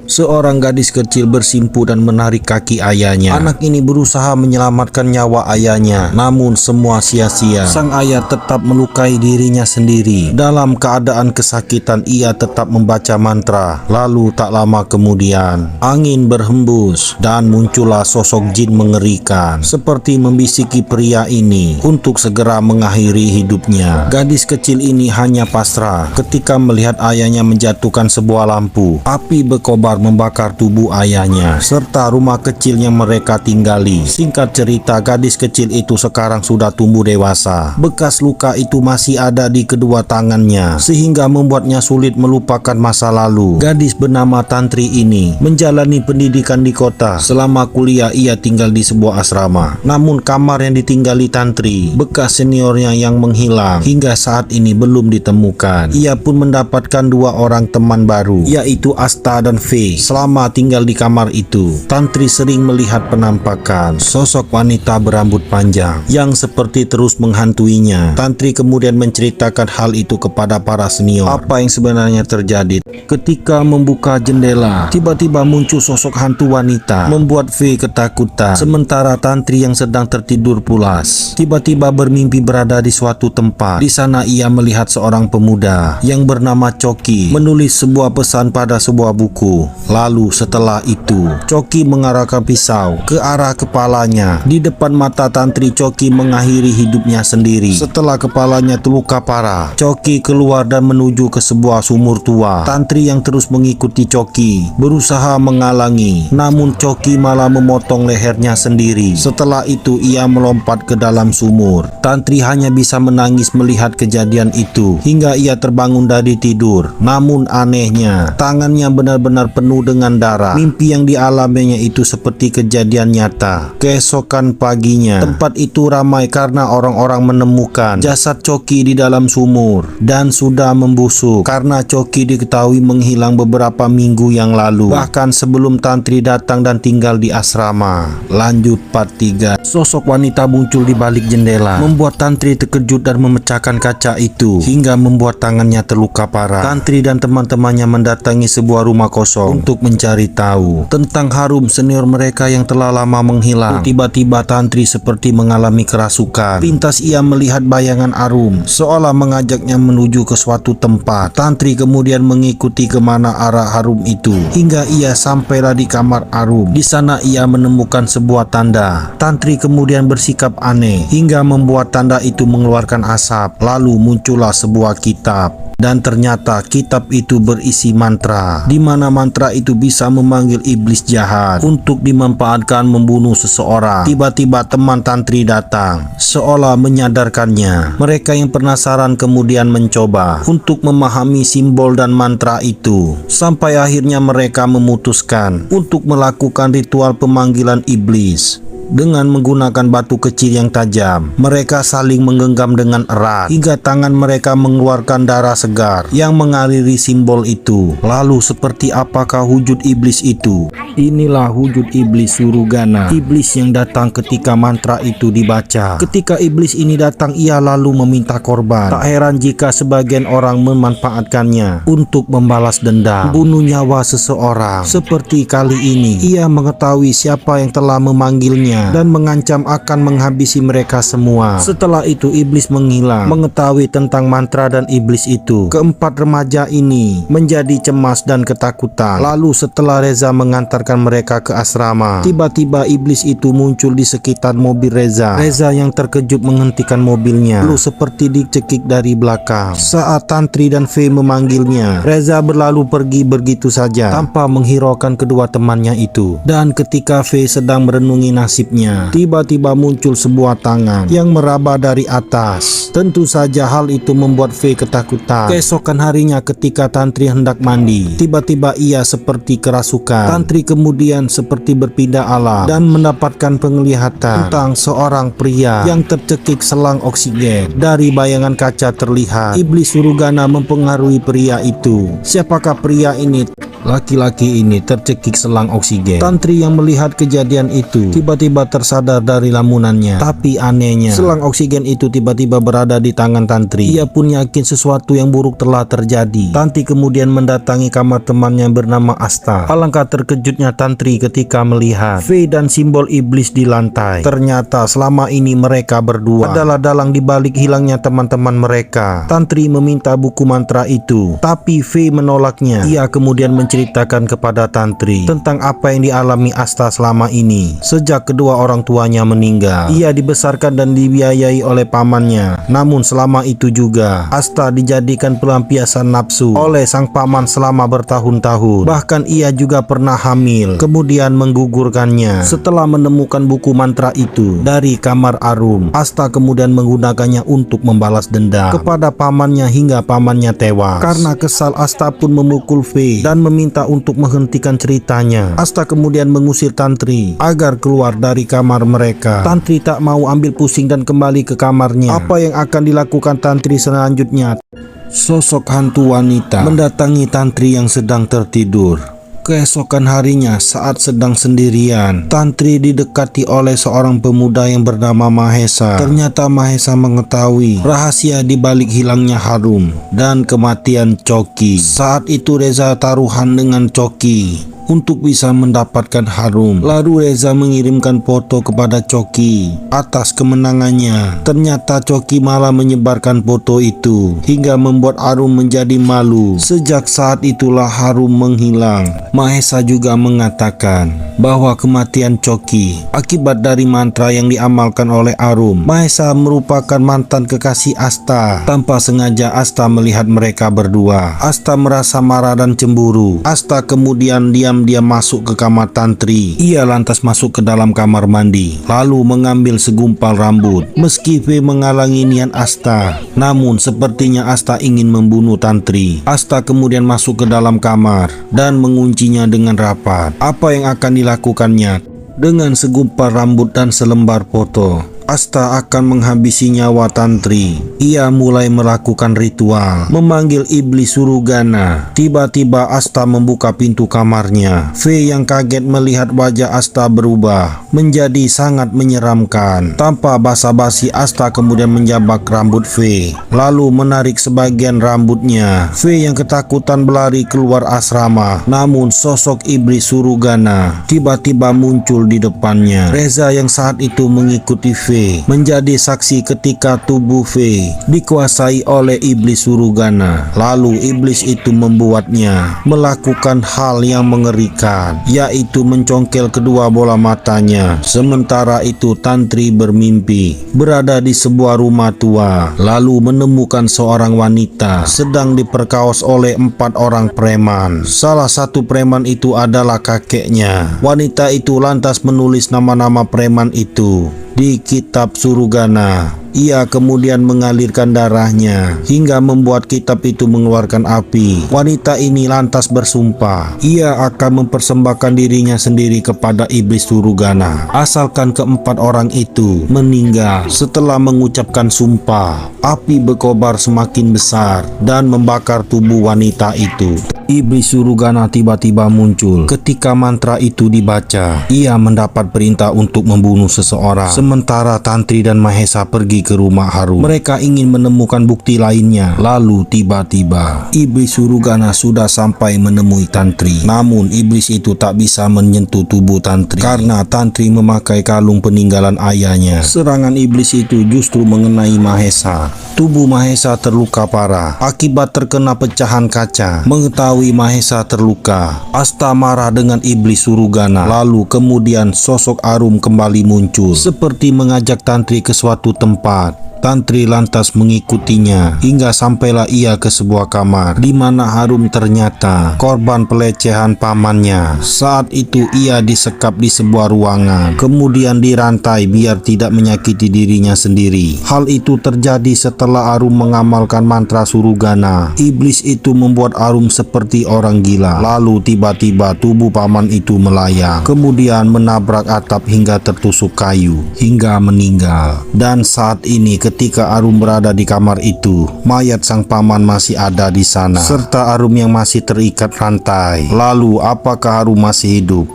Seorang gadis kecil bersimpu dan menarik kaki ayahnya. Anak ini berusaha menyelamatkan nyawa ayahnya, namun semua sia-sia. Sang ayah tetap melukai dirinya sendiri. Dalam keadaan kesakitan, ia tetap membaca mantra. Lalu tak lama kemudian, angin berhembus dan muncullah sosok jin mengerikan, seperti membisiki pria ini untuk segera mengakhiri hidupnya. Gadis kecil ini hanya pasrah ketika melihat ayahnya menjatuhkan sebuah lampu. Api berkobar membakar tubuh ayahnya serta rumah kecil yang mereka tinggali. Singkat cerita, gadis kecil itu sekarang sudah tumbuh dewasa. Bekas luka itu masih ada di kedua tangannya sehingga membuatnya sulit melupakan masa lalu. Gadis bernama Tantri ini menjalani pendidikan di kota. Selama kuliah ia tinggal di sebuah asrama. Namun kamar yang ditinggali Tantri, bekas seniornya yang menghilang hingga saat ini belum ditemukan. Ia pun mendapatkan dua orang teman baru, yaitu Asta dan Faye. Selama tinggal di kamar itu, Tantri sering melihat penampakan sosok wanita berambut panjang yang seperti terus menghantuinya. Tantri kemudian menceritakan hal itu kepada para senior. Apa yang sebenarnya terjadi? Ketika membuka jendela, tiba-tiba muncul sosok hantu wanita, membuat Faye ketakutan. Sementara Tantri yang sedang tertidur pulas, tiba-tiba bermimpi berada di suatu tempat. Di sana ia melihat seorang pemuda yang bernama Choki menulis sebuah pesan pada sebuah buku. Lalu setelah itu, Choki mengarahkan pisau ke arah kepalanya. Di depan mata Tantri, Choki mengakhiri hidupnya sendiri. Setelah kepalanya terluka parah, Choki keluar dan menuju ke sebuah sumur tua. Tantri yang terus mengikuti Choki berusaha menghalangi, namun Choki malah memotong lehernya sendiri. Setelah itu ia melompat ke dalam sumur. Tantri hanya bisa menangis melihat kejadian itu hingga ia terbangun dari tidur. Namun anehnya, tangannya benar-benar penuh dengan darah. Mimpi yang dialaminya itu seperti kejadian nyata. Keesokan paginya, tempat itu ramai karena orang-orang menemukan jasad Choki di dalam sumur dan sudah membusuk karena Choki diketahui menghilang beberapa minggu yang lalu, bahkan sebelum Tantri datang dan tinggal di asrama. Lanjut part 3. Sosok wanita muncul di balik jendela, membuat Tantri terkejut dan memecahkan kaca itu hingga membuat tangannya terluka parah. Tantri dan teman-temannya mendatangi sebuah rumah kosong untuk mencari tahu tentang Harum, senior mereka yang telah lama menghilang. Tiba-tiba Tantri seperti mengalami kerasukan. Pintas ia melihat bayangan Harum seolah mengajaknya menuju ke suatu tempat. Tantri kemudian mengikuti kemana arah Harum itu hingga ia sampailah di kamar Harum. Di sana ia menemukan sebuah tanda. Tantri kemudian bersikap aneh hingga membuat tanda itu mengeluarkan asap. Lalu muncullah sebuah kitab. Dan ternyata kitab itu berisi mantra, di mana mantra itu bisa memanggil iblis jahat untuk dimanfaatkan membunuh seseorang. Tiba-tiba teman Tantri datang, seolah menyadarkannya. Mereka yang penasaran kemudian mencoba untuk memahami simbol dan mantra itu. Sampai akhirnya mereka memutuskan untuk melakukan ritual pemanggilan iblis. Dengan menggunakan batu kecil yang tajam, mereka saling menggenggam dengan erat hingga tangan mereka mengeluarkan darah segar yang mengaliri simbol itu. Lalu seperti apakah wujud iblis itu? Inilah wujud iblis Surugana, iblis yang datang ketika mantra itu dibaca. Ketika iblis ini datang, ia lalu meminta korban. Tak heran jika sebagian orang memanfaatkannya untuk membalas dendam, bunuh nyawa seseorang. Seperti kali ini, ia mengetahui siapa yang telah memanggilnya dan mengancam akan menghabisi mereka semua. Setelah itu iblis menghilang. Mengetahui tentang mantra dan iblis itu, keempat remaja ini menjadi cemas dan ketakutan. Lalu setelah Reza mengantarkan mereka ke asrama, tiba-tiba iblis itu muncul di sekitar mobil Reza. Reza yang terkejut menghentikan mobilnya, lalu seperti dicekik dari belakang. Saat Tantri dan Faye memanggilnya, Reza berlalu pergi begitu saja tanpa menghiraukan kedua temannya itu. Dan ketika Faye sedang merenungi nasib, tiba-tiba muncul sebuah tangan yang meraba dari atas. Tentu saja hal itu membuat Faye ketakutan. Keesokan harinya ketika Tantri hendak mandi, tiba-tiba ia seperti kerasukan. Tantri kemudian seperti berpindah alam dan mendapatkan penglihatan tentang seorang pria yang tercekik selang oksigen. Dari bayangan kaca terlihat iblis Surugana mempengaruhi pria itu. Siapakah pria ini? Laki-laki ini tercekik selang oksigen. Tantri yang melihat kejadian itu tiba-tiba tersadar dari lamunannya. Tapi anehnya, selang oksigen itu tiba-tiba berada di tangan Tantri. Ia pun yakin sesuatu yang buruk telah terjadi. Tantri kemudian mendatangi kamar temannya bernama Asta. Alangkah terkejutnya Tantri ketika melihat V dan simbol iblis di lantai. Ternyata selama ini mereka berdua adalah dalang dibalik hilangnya teman-teman mereka. Tantri meminta buku mantra itu, tapi V menolaknya. Ia kemudian menceritakan kepada Tantri tentang apa yang dialami Asta selama ini. Sejak kedua orang tuanya meninggal, ia dibesarkan dan dibiayai oleh pamannya. Namun selama itu juga, Asta dijadikan pelampiasan nafsu oleh sang paman selama bertahun-tahun. Bahkan ia juga pernah hamil, kemudian menggugurkannya. Setelah menemukan buku mantra itu dari kamar Arum, Asta kemudian menggunakannya untuk membalas dendam kepada pamannya hingga pamannya tewas. Karena kesal, Asta pun memukul V dan meminta untuk menghentikan ceritanya. Asta kemudian mengusir Tantri agar keluar dari kamar mereka. Tantri tak mau ambil pusing dan kembali ke kamarnya. Apa yang akan dilakukan Tantri selanjutnya? Sosok hantu wanita mendatangi Tantri yang sedang tertidur. Keesokan harinya, saat sedang sendirian, Tantri didekati oleh seorang pemuda yang bernama Mahesa. Ternyata Mahesa mengetahui rahasia di balik hilangnya Harum dan kematian Choki. Saat itu Reza taruhan dengan Choki untuk bisa mendapatkan Harum. Lalu Reza mengirimkan foto kepada Choki atas kemenangannya. Ternyata Choki malah menyebarkan foto itu hingga membuat Harum menjadi malu. Sejak saat itulah Harum menghilang. Mahesa juga mengatakan bahwa kematian Choki akibat dari mantra yang diamalkan oleh Harum. Mahesa merupakan mantan kekasih Asta. Tanpa sengaja Asta melihat mereka berdua. Asta merasa marah dan cemburu. Asta kemudian diam-diam masuk ke kamar Tantri. Ia lantas masuk ke dalam kamar mandi, lalu mengambil segumpal rambut. Meski V menghalangi niat Asta, namun sepertinya Asta ingin membunuh Tantri. Asta kemudian masuk ke dalam kamar dan menguncinya dengan rapat. Apa yang akan dilakukannya? Dengan segumpal rambut dan selembar foto, Asta akan menghabisi nyawa Tantri. Ia mulai melakukan ritual, memanggil iblis Surugana. Tiba-tiba Asta membuka pintu kamarnya. V yang kaget melihat wajah Asta berubah menjadi sangat menyeramkan. Tanpa basa-basi, Asta kemudian menjabak rambut V, lalu menarik sebagian rambutnya. V yang ketakutan berlari keluar asrama. Namun sosok iblis Surugana tiba-tiba muncul di depannya. Reza yang saat itu mengikuti V menjadi saksi ketika tubuh V dikuasai oleh iblis Surugana. Lalu iblis itu membuatnya melakukan hal yang mengerikan, yaitu mencongkel kedua bola matanya. Sementara itu Tantri bermimpi berada di sebuah rumah tua, lalu menemukan seorang wanita sedang diperkaos oleh 4 orang preman. Salah satu preman itu adalah kakeknya. Wanita itu lantas menulis nama-nama preman itu di kitab Surugana. Ia kemudian mengalirkan darahnya hingga membuat kitab itu mengeluarkan api. Wanita ini lantas bersumpah ia akan mempersembahkan dirinya sendiri kepada iblis Surugana asalkan keempat orang itu meninggal. Setelah mengucapkan sumpah, api berkobar semakin besar dan membakar tubuh wanita itu. Iblis Surugana tiba-tiba muncul. Ketika mantra itu dibaca, ia mendapat perintah untuk membunuh seseorang. Sementara Tantri dan Mahesa pergi ke rumah Harum. Mereka ingin menemukan bukti lainnya. Lalu tiba-tiba iblis Surugana sudah sampai menemui Tantri. Namun iblis itu tak bisa menyentuh tubuh Tantri karena Tantri memakai kalung peninggalan ayahnya. Serangan iblis itu justru mengenai Mahesa. Tubuh Mahesa terluka parah akibat terkena pecahan kaca. Mengetahui Mahesa terluka, Asta marah dengan iblis Surugana. Lalu kemudian sosok Harum kembali muncul seperti mengajak Tantri ke suatu tempat. Tantri lantas mengikutinya hingga sampailah ia ke sebuah kamar di mana Harum ternyata korban pelecehan pamannya. Saat itu ia disekap di sebuah ruangan, kemudian dirantai biar tidak menyakiti dirinya sendiri. Hal itu terjadi setelah Harum mengamalkan mantra Surugana. Iblis itu membuat Harum seperti orang gila. Lalu tiba-tiba tubuh paman itu melayang, kemudian menabrak atap hingga tertusuk kayu hingga meninggal. Dan saat ini ketika Arum berada di kamar itu, mayat sang paman masih ada di sana, serta Arum yang masih terikat rantai. Lalu, apakah Arum masih hidup?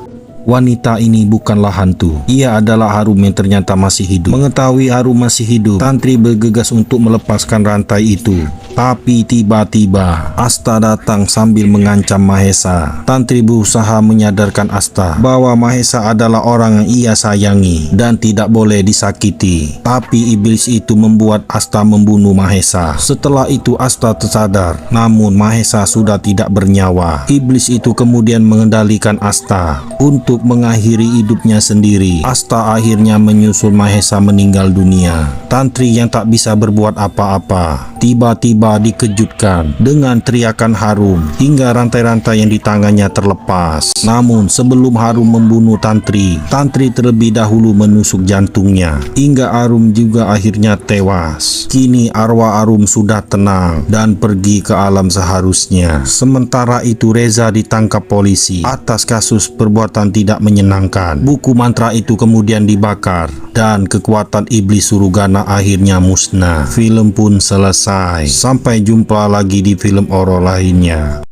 Wanita ini bukanlah hantu. Ia adalah Arum yang ternyata masih hidup. Mengetahui Arum masih hidup, Tantri bergegas untuk melepaskan rantai itu. Tapi tiba-tiba Asta datang sambil mengancam Mahesa. Tantri berusaha menyadarkan Asta bahwa Mahesa adalah orang yang ia sayangi dan tidak boleh disakiti. Tapi iblis itu membuat Asta membunuh Mahesa. Setelah itu Asta tersadar, namun Mahesa sudah tidak bernyawa. Iblis itu kemudian mengendalikan Asta untuk mengakhiri hidupnya sendiri. Asta akhirnya menyusul Mahesa meninggal dunia. Tantri yang tak bisa berbuat apa-apa tiba-tiba dikejutkan dengan teriakan Harum hingga rantai-rantai yang di tangannya terlepas. Namun sebelum Harum membunuh Tantri, Tantri terlebih dahulu menusuk jantungnya hingga Arum juga akhirnya tewas. Kini arwah Arum sudah tenang dan pergi ke alam seharusnya. Sementara itu Reza ditangkap polisi atas kasus perbuatan tidak menyenangkan. Buku mantra itu kemudian dibakar dan kekuatan iblis Surugana akhirnya musnah. Film pun selesai. Sampai jumpa lagi di film horor lainnya.